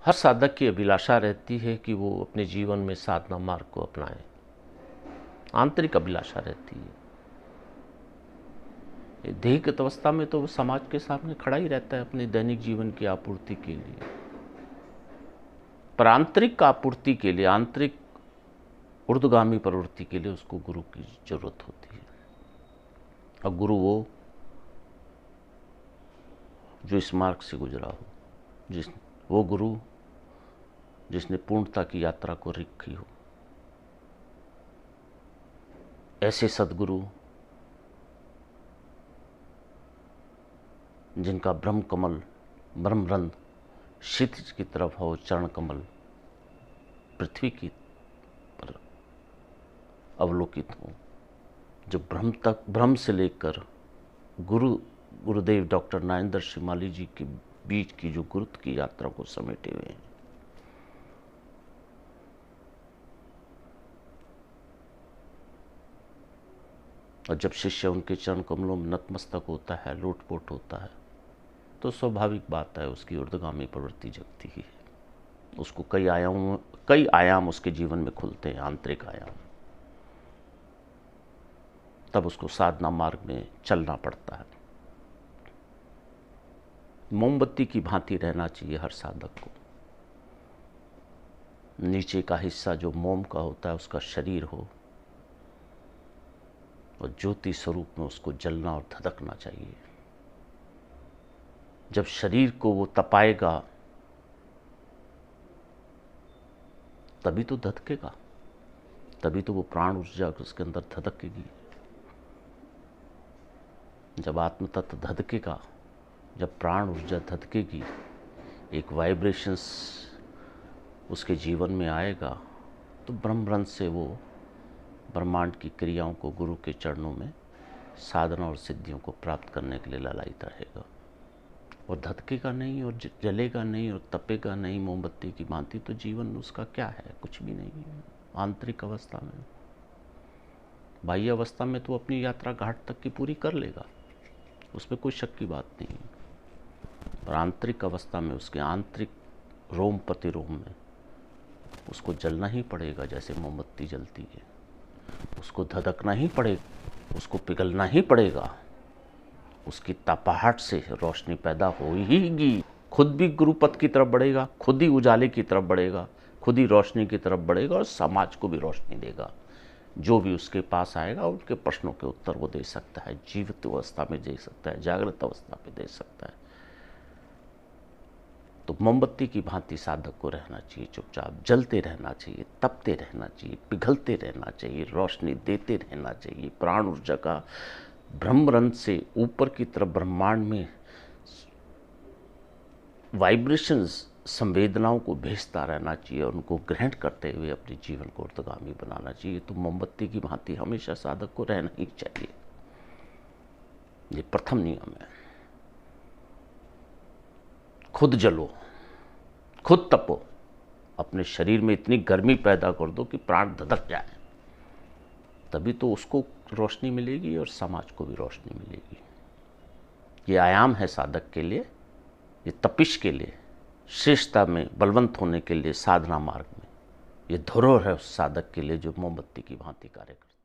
हर साधक की अभिलाषा रहती है कि वो अपने जीवन में साधना मार्ग को अपनाए। आंतरिक अभिलाषा रहती है। देहगत अवस्था में तो वो समाज के सामने खड़ा ही रहता है अपने दैनिक जीवन की आपूर्ति के लिए, पर आंतरिक आपूर्ति के लिए, आंतरिक ऊर्ध्वगामी प्रवृत्ति के लिए उसको गुरु की जरूरत होती है। और गुरु जो इस मार्ग से गुजरा हो, वो गुरु जिसने पूर्णता की यात्रा को लिखी हो। ऐसे सद्गुरु जिनका ब्रह्म कमल, ब्रह्मरंध्र क्षितिज की तरफ हो, चरण कमल पृथ्वी की पर अवलोकित हो, जो ब्रह्म से लेकर गुरुदेव डॉक्टर नागेंद्र श्रीमाली जी के बीच की जो गुरुत्व की यात्रा को समेटे हुए हैं। और जब शिष्य उनके चरण कमलों में नतमस्तक होता है, लोटपोट होता है, तो स्वाभाविक बात है उसकी ऊर्ध्वगामी प्रवृत्ति जगती ही है। उसको कई आयाम उसके जीवन में खुलते हैं, आंतरिक आयाम। तब उसको साधना मार्ग में चलना पड़ता है। मोमबत्ती की भांति रहना चाहिए हर साधक को। नीचे का हिस्सा जो मोम का होता है उसका शरीर हो, और ज्योति स्वरूप में उसको जलना और धधकना चाहिए। जब शरीर को वो तपाएगा तभी तो धधकेगा, तभी तो वो प्राण ऊर्जा उसके अंदर धधकेगी। जब आत्म तत्व धधकेगा, जब प्राण ऊर्जा धधकेगी, एक वाइब्रेशंस उसके जीवन में आएगा, तो ब्रह्मरंध्र से वो ब्रह्मांड की क्रियाओं को गुरु के चरणों में साधना और सिद्धियों को प्राप्त करने के लिए ललायित रहेगा। और धधकेगा नहीं, और जलेगा नहीं, और तपेगा नहीं मोमबत्ती की भांति, तो जीवन उसका क्या है? कुछ भी नहीं है। आंतरिक अवस्था में, बाह्य अवस्था में तो अपनी यात्रा घाट तक की पूरी कर लेगा, उसमें कोई शक की बात नहीं है। पर आंतरिक अवस्था में, उसके आंतरिक रोम प्रतिरोम में उसको जलना ही पड़ेगा, जैसे मोमबत्ती जलती है। उसको धधकना ही पड़ेगा, उसको पिघलना ही पड़ेगा। उसकी तपाहट से रोशनी पैदा होगी। खुद भी गुरुपथ की तरफ बढ़ेगा, खुद ही उजाले की तरफ बढ़ेगा, खुद ही रोशनी की तरफ बढ़ेगा, और समाज को भी रोशनी देगा। जो भी उसके पास आएगा उनके प्रश्नों के उत्तर वो दे सकता है, जीवित अवस्था में दे सकता है, जागृत अवस्था में दे सकता है। तो मोमबत्ती की भांति साधक को रहना चाहिए, चुपचाप जलते रहना चाहिए, तपते रहना चाहिए, पिघलते रहना चाहिए, रोशनी देते रहना चाहिए। प्राण ऊर्जा का ब्रह्मरंध्र से ऊपर की तरफ ब्रह्मांड में वाइब्रेशंस, संवेदनाओं को भेजता रहना चाहिए, और उनको ग्रहण करते हुए अपने जीवन को ऊर्ध्वगामी बनाना चाहिए। तो मोमबत्ती की भांति हमेशा साधक को रहना ही चाहिए। ये प्रथम नियम है। खुद जलो, खुद तपो, अपने शरीर में इतनी गर्मी पैदा कर दो कि प्राण धधक जाए, तभी तो उसको रोशनी मिलेगी और समाज को भी रोशनी मिलेगी। ये आयाम है साधक के लिए, ये तपिश के लिए, श्रेष्ठता में बलवंत होने के लिए साधना मार्ग में ये धरोहर है उस साधक के लिए जो मोमबत्ती की भांति कार्य करता है।